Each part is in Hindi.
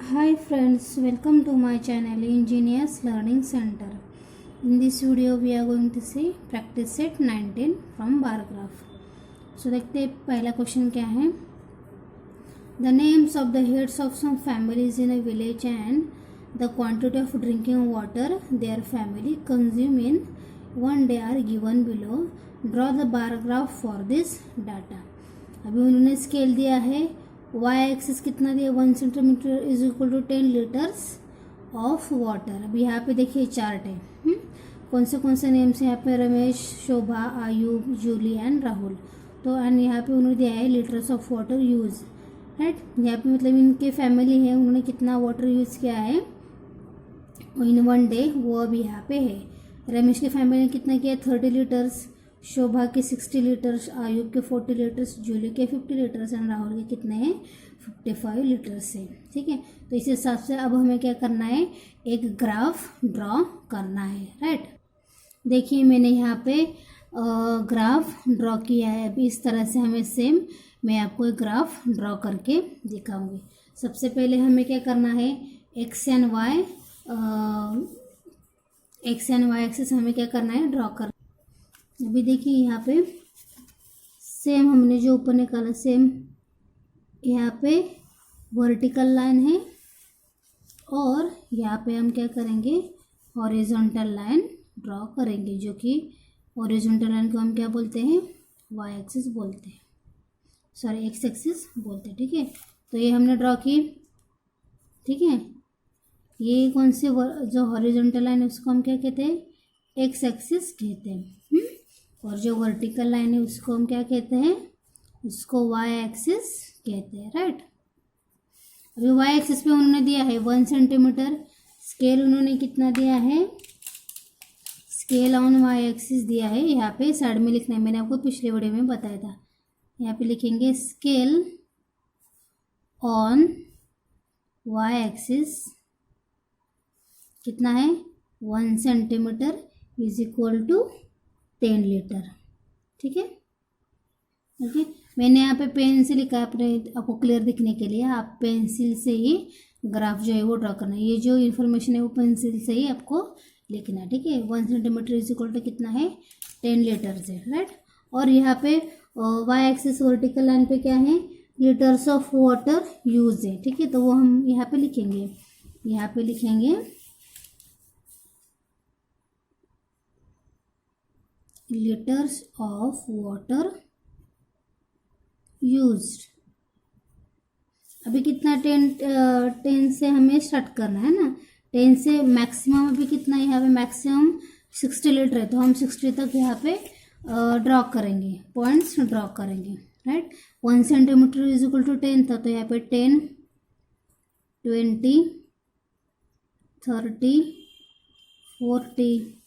Hi friends, welcome to my channel Engineers Learning Center. In this video we are going to see practice set 19 from bar graph. So देखते हैं पहला क्वेश्चन क्या है. The names of the heads of some families in a village and the quantity of drinking water their family consume in one day are given below. Draw the bar graph for this data. अभी उन्होंने स्केल दिया है. वाई एक्सिस कितना दिया 1 centimetre is equal to 10 litres of water. अब यहाँ पे देखिए चार्ट है. कौन से नेम्स हैं यहाँ पे रमेश, शोभा, आयुब, जूली एंड राहुल. तो एंड यहाँ पे उन्होंने दिया है litres of water use. Right, यहाँ पे मतलब इनके फैमिली है, उन्होंने कितना वाटर यूज़ किया है इन वन डे वो अब यहाँ पे है. रमेश की फैमिली ने कितना किया 30 लीटर्स, शोभा के 60 लीटर्स, आयुब के 40 लीटर्स, जूली के 50 लीटर्स एंड राहुल के कितने हैं 55 लीटर्स है. ठीक है, तो इस हिसाब से अब हमें क्या करना है, एक ग्राफ ड्रॉ करना है. राइट, देखिए मैंने यहाँ पे ग्राफ ड्रॉ किया है. अभी इस तरह से हमें सेम मैं आपको एक ग्राफ ड्रॉ करके दिखाऊंगी. सबसे पहले हमें क्या करना है, एक्स एंड वाई एक्सिस हमें क्या करना है ड्रॉ करना. अभी देखिए यहाँ पे सेम हमने जो ऊपर निकाला सेम यहाँ पे वर्टिकल लाइन है और यहाँ पे हम क्या करेंगे हॉरिजॉन्टल लाइन ड्रॉ करेंगे, जो कि हॉरिजॉन्टल लाइन को हम क्या बोलते हैं वाई एक्सिस बोलते हैं, सॉरी एक्स एक्सिस बोलते हैं. ठीक है, तो ये हमने ड्रॉ की. ठीक है, ये कौन सी जो हॉरिजॉन्टल लाइन है उसको हम क्या कहते हैं एक्स एक्सिस कहते हैं. और जो वर्टिकल लाइन है उसको हम क्या कहते हैं, उसको वाई एक्सिस कहते हैं. राइट, अभी वाई एक्सिस पे उन्होंने दिया है 1 सेंटीमीटर. स्केल उन्होंने कितना दिया है, स्केल ऑन वाई एक्सिस दिया है. यहाँ पे साइड में लिखना है, मैंने आपको पिछले वीडियो में बताया था. यहाँ पे लिखेंगे स्केल ऑन वाई एक्सिस कितना है 1 centimetre is equal to 10 litre. ठीक है, ओके. मैंने यहाँ पे पेन से लिखा है आपको क्लियर दिखने के लिए. आप पेंसिल से ही ग्राफ जो है वो ड्रॉ करना है. ये जो इन्फॉर्मेशन है वो पेंसिल से ही आपको लिखना है. ठीक है, 1 सेंटीमीटर इज इक्वल टू कितना है 10 लीटर्स है. राइट, और यहाँ पे वाई एक्सिस वर्टिकल लाइन पे क्या है लीटर्स ऑफ वाटर यूज है. ठीक है, तो वो हम यहाँ पे लिखेंगे, यहाँ पे लिखेंगे लीटर्स ऑफ वाटर यूज्ड. अभी कितना 10 से हमें स्टार्ट करना है ना. 10 से मैक्सिमम अभी कितना है, यहाँ पे मैक्सिमम 60 लीटर है, तो हम 60 तक यहाँ पे ड्रॉ करेंगे, पॉइंट्स ड्रॉ करेंगे. Right, 1 centimetre is equal to 10 था, तो यहाँ पे 10, 20, 30, 40,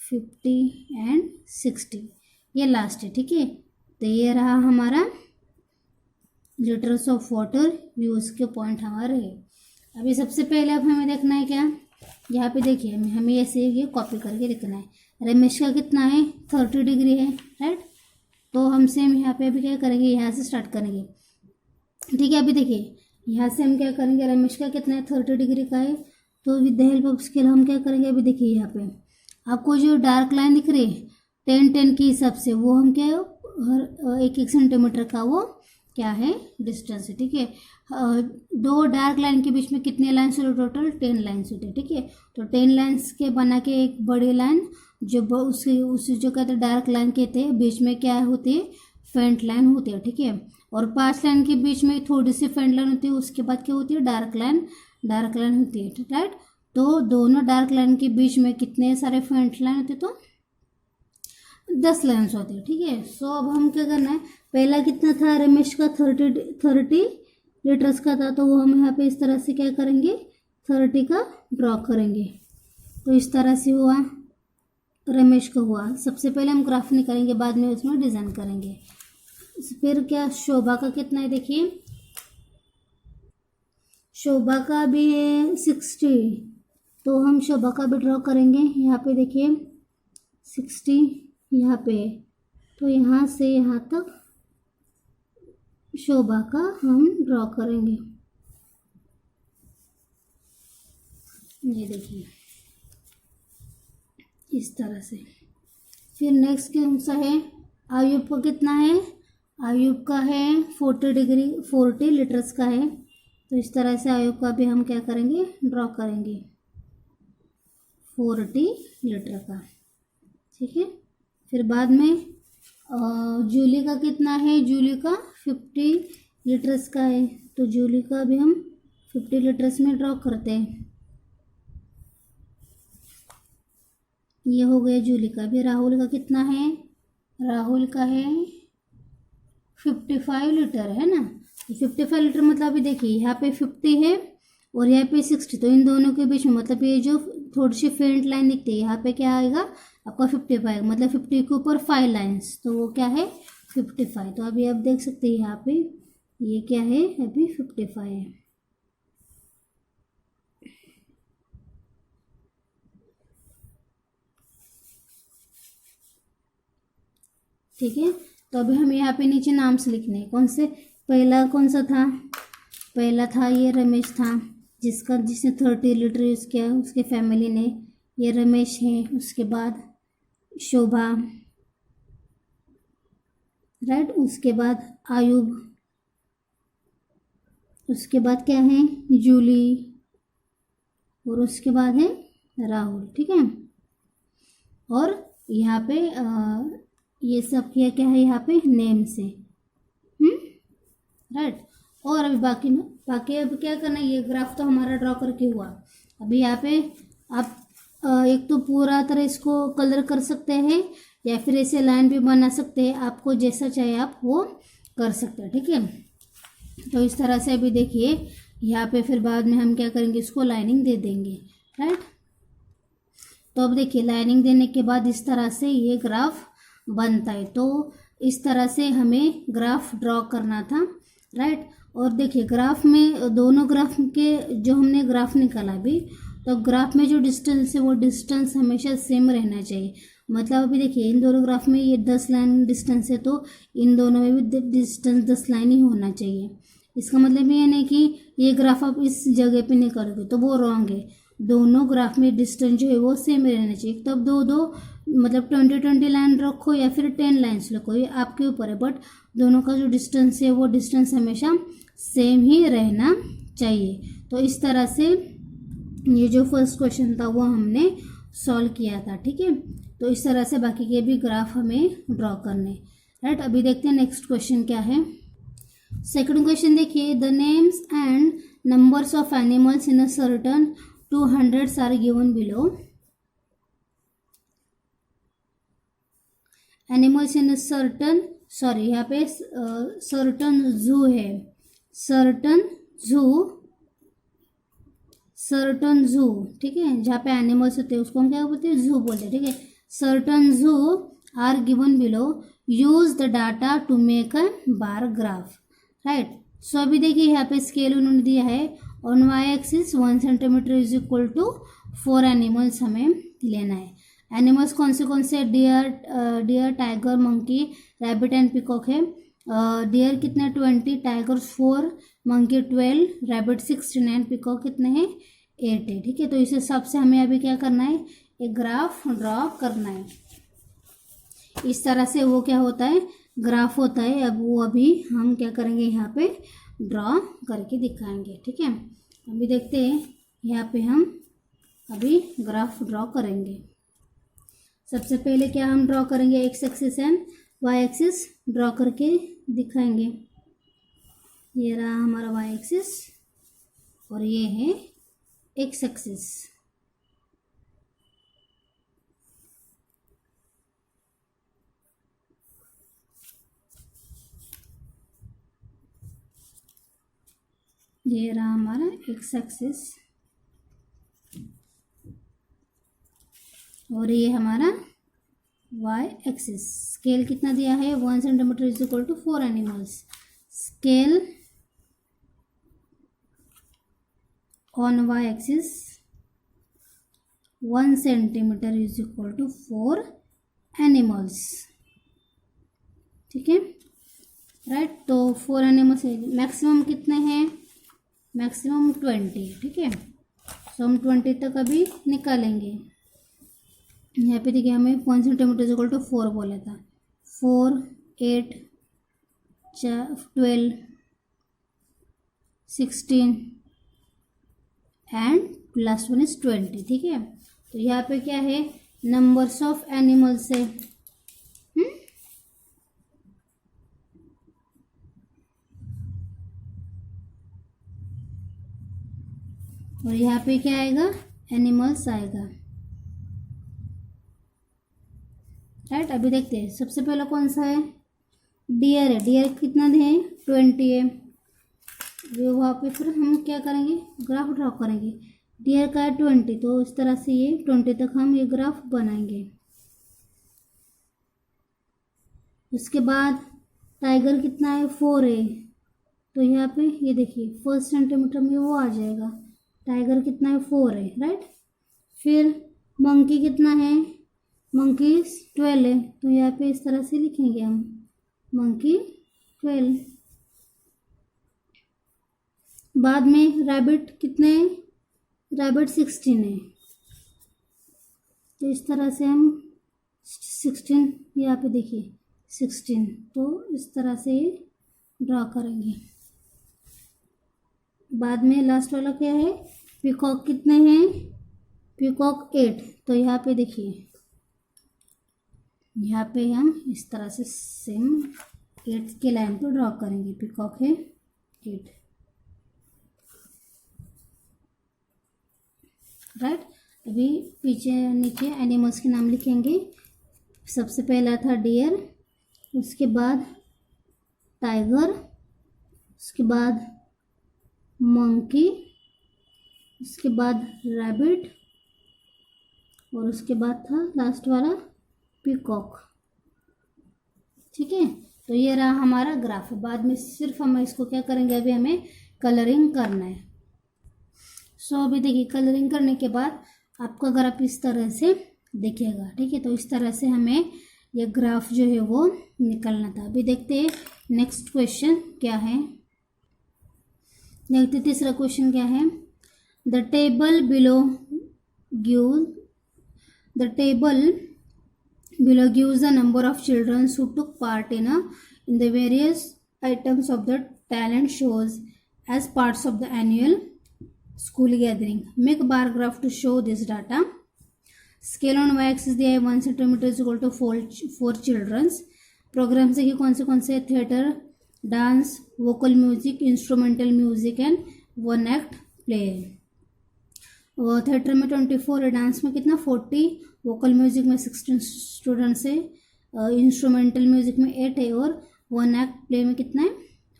50 एंड 60 ये लास्ट है. ठीक है, तो ये रहा हमारा लीटर्स ऑफ वाटर यूज के पॉइंट हमारे है. अभी सबसे पहले अब हमें देखना है क्या, यहाँ पे देखिए हमें ऐसे ये कॉपी करके लिखना है. रमेश का कितना है 30 डिग्री है. राइट, तो हम सेम यहाँ पे अभी क्या करेंगे, यहाँ से स्टार्ट करेंगे. ठीक है, अभी देखिए यहाँ से हम क्या करेंगे, रमेश का कितना है 30 डिग्री का है, तो with the help of scale हम क्या करेंगे. अभी देखिए यहाँ पे आपको जो डार्क लाइन दिख रही है 10 के हिसाब से वो हम क्या हर 1 सेंटीमीटर का वो क्या है डिस्टेंस है. ठीक है, दो डार्क लाइन के बीच में कितने लाइन्स होते टोटल 10 लाइन्स होते हैं. ठीक है, तो 10 लाइन्स के बना के एक बड़ी लाइन जो उसे जो कहते हैं डार्क लाइन कहते हैं, बीच में क्या होती है फेंट लाइन होती है. ठीक है, और 5 लाइन के बीच में थोड़ी सी फेंट लाइन होती है, उसके बाद क्या होती है डार्क लाइन होती है. राइट, तो दोनों डार्क लाइन के बीच में कितने सारे फेंट लाइन होते, तो 10 लाइन्स होती है. ठीक है, सो अब हम क्या करना है, पहला कितना था रमेश का 30 लीटर्स का था, तो वो हम यहाँ पे इस तरह से क्या करेंगे 30 का ड्रॉ करेंगे. तो इस तरह से हुआ रमेश का हुआ. सबसे पहले हम ग्राफ निकालेंगे, बाद में उसमें डिज़ाइन करेंगे. फिर क्या शोभा का कितना है, देखिए शोभा का भी है 60, तो हम शोभा का भी ड्रॉ करेंगे. यहाँ पे देखिए 60 यहाँ पे, तो यहाँ से यहाँ तक शोभा का हम ड्रॉ करेंगे. ये देखिए इस तरह से। फिर नेक्स्ट कौन सा है, आयुब का कितना है, आयुब का है 40 लीटर्स का है। तो इस तरह से आयुब का भी हम क्या करेंगे, ड्रॉ करेंगे 40 लीटर का, ठीक है। फिर बाद में जूली का कितना है, जूली का 50 लीटर्स का है। तो जूली का भी हम 50 लीटर्स में ड्रॉ करते हैं। ये हो गया जूली का। भी राहुल का कितना है, राहुल का है 55 लीटर, है ना। 55 लीटर मतलब अभी देखिए यहाँ पे 50 है और यहाँ पे 60, तो इन दोनों के बीच में मतलब ये जो थोड़ी सी फेंट लाइन दिखती है यहाँ पे क्या आएगा आपका 55, मतलब 50 के ऊपर 5 लाइन्स, तो वो क्या है 55। तो अभी आप देख सकते हैं यहाँ पे ये क्या है, अभी 55 है। ठीक है, तो अभी हमें यहाँ पे नीचे नाम से लिखने हैं। कौन से, पहला कौन सा था, पहला था ये रमेश था, जिसने 30 लीटर यूज़ किया, उसके फैमिली ने, ये रमेश है। उसके बाद शोभा, राइट। उसके बाद आयुब, उसके बाद क्या है जूली, और उसके बाद है राहुल, ठीक है। और यहाँ पे ये सब किया क्या है यहाँ पे नेम से, राइट। और अभी बाकी अब क्या करना है, ये ग्राफ तो हमारा ड्रॉ करके हुआ। अभी यहाँ पे आप एक तो पूरा तरह इसको कलर कर सकते हैं या फिर ऐसे लाइन भी बना सकते हैं, आपको जैसा चाहे आप वो कर सकते हैं, ठीक है। तो इस तरह से अभी देखिए यहाँ पे फिर बाद में हम क्या करेंगे, इसको लाइनिंग दे देंगे, राइट। तो अब देखिए लाइनिंग देने के बाद इस तरह से ये ग्राफ बनता है। तो इस तरह से हमें ग्राफ ड्रॉ करना था, राइट। और देखिए ग्राफ में दोनों ग्राफ के जो हमने ग्राफ निकाला अभी, तो ग्राफ में जो डिस्टेंस है वो डिस्टेंस हमेशा सेम रहना चाहिए। मतलब अभी देखिए इन दोनों ग्राफ में ये 10 लाइन डिस्टेंस है, तो इन दोनों में भी डिस्टेंस 10 लाइन ही होना चाहिए। इसका मतलब ये नहीं कि ये ग्राफ आप इस जगह पे नहीं करोगे तो वो रॉन्ग है। दोनों ग्राफ में डिस्टेंस जो है वो सेम रहना चाहिए। तब दो मतलब 20 लाइन रखो या फिर 10 लाइन्स रखो, ये आपके ऊपर है, बट दोनों का जो डिस्टेंस है वो डिस्टेंस हमेशा सेम ही रहना चाहिए। तो इस तरह से ये जो फर्स्ट क्वेश्चन था वो हमने सॉल्व किया था, ठीक है। तो इस तरह से बाकी के भी ग्राफ हमें ड्रॉ करने, राइट। अभी देखते हैं नेक्स्ट क्वेश्चन क्या है। सेकंड क्वेश्चन देखिए, the names and numbers of animals in a certain 200 are given below. Animals in certain, sorry यहाँ पे सर्टन जू है, सर्टन जू, ठीक है। जहाँ पे एनिमल्स होते हैं उसको हम क्या बोलते हैं, जू बोलते हैं, ठीक है। Certain zoo are given below, use the data to make a bar graph, right. So अभी देखिए यहाँ पे स्केल उन्होंने दिया है, on Y axis 1 centimetre is equal to 4 animals हमें लेना है। एनिमल्स कौन से deer, tiger, monkey, rabbit and peacock है। डियर कितने 20, टाइगर 4, मंकी 12, रैबिट 69, पिकॉक कितने हैं 8 है, ठीक है। तो इस हिसाब से हमें अभी क्या करना है, एक ग्राफ ड्रॉ करना है। इस तरह से वो क्या होता है, ग्राफ होता है। अब वो अभी हम क्या करेंगे, यहाँ पे ड्रॉ करके दिखाएंगे, ठीक है। अभी देखते हैं यहाँ पे हम अभी ग्राफ ड्रॉ करेंगे। सबसे पहले क्या हम ड्रॉ करेंगे, X axis and Y axis draw करके दिखाएंगे। ये रहा हमारा वाई एक्सिस और ये है एक्स एक्सिस। ये रहा हमारा एक्स एक्सिस और ये हमारा वाई एक्सिस। स्केल कितना दिया है, 1 centimetre is equal to 4 animals. Scale on Y axis 1 centimetre is equal to 4 animals, ठीक है, राइट। तो 4 एनिमल्स मैक्सिमम कितने हैं, मैक्सिमम 20, ठीक है। तो हम 20 तक अभी निकालेंगे। यहाँ पे देखिए हमें 1 सेंटीमीटर इक्वल टू 4 बोला था। 4, 8, 12, 16 एंड लास्ट वन इज 20। ठीक है, तो यहाँ पे क्या है, नंबर्स ऑफ एनिमल्स है। और यहाँ पे क्या आएगा, एनिमल्स आएगा। राइट, अभी देखते हैं सबसे पहला कौन सा है, डियर है। डियर कितना है, 20 है। वहाँ पे फिर हम क्या करेंगे, ग्राफ ड्रॉ करेंगे। डियर का है 20, तो इस तरह से ये 20 तक हम ये ग्राफ बनाएंगे। उसके बाद टाइगर कितना है, 4 है, तो यहाँ पे ये देखिए 1 सेंटीमीटर में वो आ जाएगा। टाइगर कितना है, 4 है। राइट, फिर मंकी कितना है, मंकी 12 है, तो यहाँ पे इस तरह से लिखेंगे हम, मंकी 12। बाद में रैबिट कितने हैं, रैबिट 16 है, तो इस तरह से हम 16, यहाँ पे देखिए 16, तो इस तरह से ड्रॉ करेंगे। बाद में लास्ट वाला क्या है, पीकॉक कितने हैं, पीकॉक 8, तो यहाँ पे देखिए, यहाँ पे हम इस तरह से सेम 8 के लाइन को ड्रॉ करेंगे। पीकॉक है 8। राइट, अभी पीछे नीचे एनिमल्स के नाम लिखेंगे। सबसे पहला था डियर, उसके बाद टाइगर, उसके बाद मंकी, उसके बाद रैबिट, और उसके बाद था लास्ट वाला पीकॉक। ठीक है, तो ये रहा हमारा ग्राफ। बाद में सिर्फ हम इसको क्या करेंगे, अभी हमें कलरिंग करना है। सो अभी देखिए कलरिंग करने के बाद आपको अगर आप इस तरह से देखिएगा, ठीक है, तो इस तरह से हमें ये ग्राफ जो है वो निकलना था। अभी देखते हैं नेक्स्ट क्वेश्चन क्या है। देखते तीसरा क्वेश्चन क्या है, the table below gives the number of children who took part in the various items of the talent shows as parts of the annual school gathering. Make a bar graph to show this data. Scale on y-axis दिया है 1 centimetre is equal to 4 childrens. Programmes देखिए कौन से theatre, dance, vocal music, instrumental music and 1 act play. और थिएटर में 24 है, डांस में कितना 40, वोकल म्यूजिक में 16 स्टूडेंट्स है, इंस्ट्रूमेंटल म्यूजिक में 8 है, और 1 एक्ट प्ले में कितना है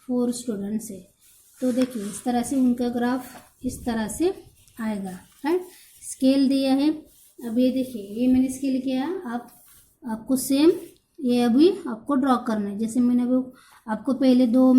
4 स्टूडेंट्स है। तो देखिए इस तरह से उनका ग्राफ इस तरह से आएगा। राइट, स्केल दिया है। अब ये देखिए ये मैंने स्केल किया, आपको सेम ये अभी आपको ड्रॉ करना है। जैसे मैंने अभी आपको पहले दो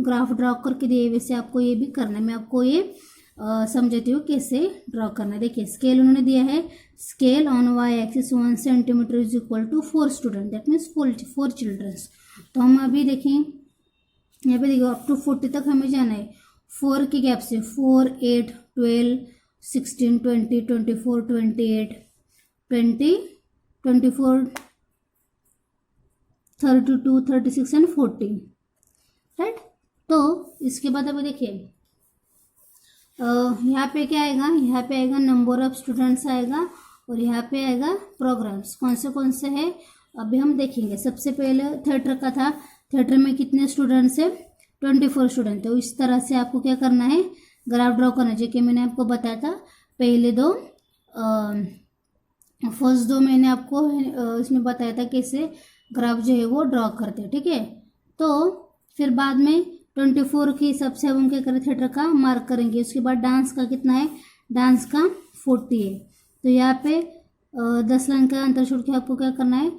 ग्राफ ड्रॉ करके दिए, वैसे आपको ये भी करना है। मैं आपको ये समझाती हूँ कैसे ड्रॉ करना है। देखिए स्केल उन्होंने दिया है, scale on Y axis 1 centimetre is equal to 4 student, that means 4 childrens. तो हम अभी देखें यहाँ पे देखो अप टू 40 तक हमें जाना है। 4 के गैप से 4, 8, 12, 16, 20, 24, 28, 20, 24, 32, 36 एंड 40। राइट, तो इसके बाद अभी देखिए यहाँ पे क्या आएगा, यहाँ पे आएगा नंबर ऑफ स्टूडेंट्स आएगा, और यहाँ पे आएगा प्रोग्राम्स कौन से है अभी हम देखेंगे। सबसे पहले थिएटर का था, थिएटर में कितने स्टूडेंट्स है 24 स्टूडेंट। तो इस तरह से आपको क्या करना है, ग्राफ ड्रॉ करना चाहिए कि मैंने आपको बताया था पहले फर्स्ट 2 मैंने आपको इसमें बताया था कैसे ग्राफ जो है वो ड्रॉ करते हैं। ठीक है, तो फिर बाद में 24 के हिसाब से अब हम क्या करें, थिएटर का मार्क करेंगे। उसके बाद डांस का कितना है, डांस का 40 है, तो यहाँ पे 10 लाइन का अंतर छोड़ के आपको क्या करना है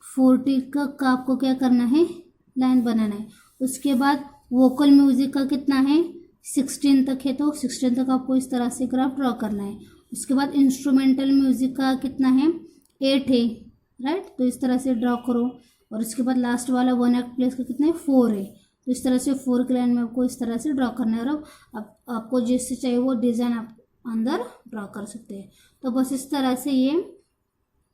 40 का आपको क्या करना है लाइन बनाना है। उसके बाद वोकल म्यूजिक का कितना है 16 तक है, तो 16 तक आपको इस तरह से ग्राफ ड्रॉ करना है। उसके बाद इंस्ट्रूमेंटल म्यूजिक का कितना है 8 है। राइट, तो इस तरह से ड्रॉ करो। और उसके बाद लास्ट वाला 1 एक्ट प्लेस का कितना है 4 है, तो इस तरह से 4 की लाइन में आपको इस तरह से ड्रॉ करना है। और अब आपको जैसे चाहिए वो डिज़ाइन आप अंदर ड्रॉ कर सकते हैं। तो बस इस तरह से ये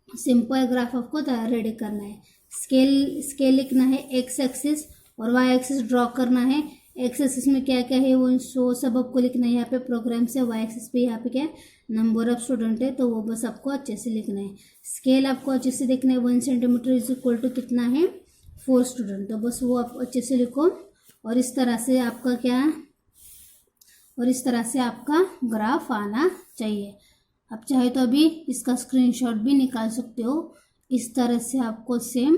सिंपल ग्राफ आपको रेडी करना है। स्केल लिखना है, एक्स एक्सिस और वाई एक्सिस ड्रॉ करना है। एक्स एक्सिस में क्या क्या है वो सब आपको लिखना है। यहाँ पे प्रोग्राम से वाई एक्सिस पे यहाँ पे क्या है, नंबर ऑफ स्टूडेंट है, तो वो बस आपको अच्छे से लिखना है। स्केल आपको अच्छे से देखना है, 1 सेंटीमीटर इज इक्वल टू कितना है, 4 स्टूडेंट, तो बस वो आप अच्छे से लिखो। और इस तरह से आपका क्या, और इस तरह से आपका ग्राफ आना चाहिए। आप चाहे तो अभी इसका स्क्रीनशॉट भी निकाल सकते हो। इस तरह से आपको सेम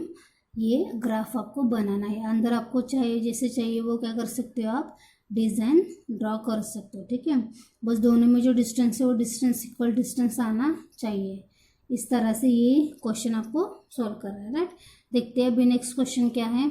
ये ग्राफ आपको बनाना है। अंदर आपको चाहिए जैसे चाहिए वो क्या कर सकते हो, आप डिज़ाइन ड्रॉ कर सकते हो। ठीक है, बस दोनों में जो डिस्टेंस है वो डिस्टेंस इक्वल डिस्टेंस आना चाहिए। इस तरह से ये क्वेश्चन आपको सॉल्व करना है। राइट, देखते हैं अभी नेक्स्ट क्वेश्चन क्या है।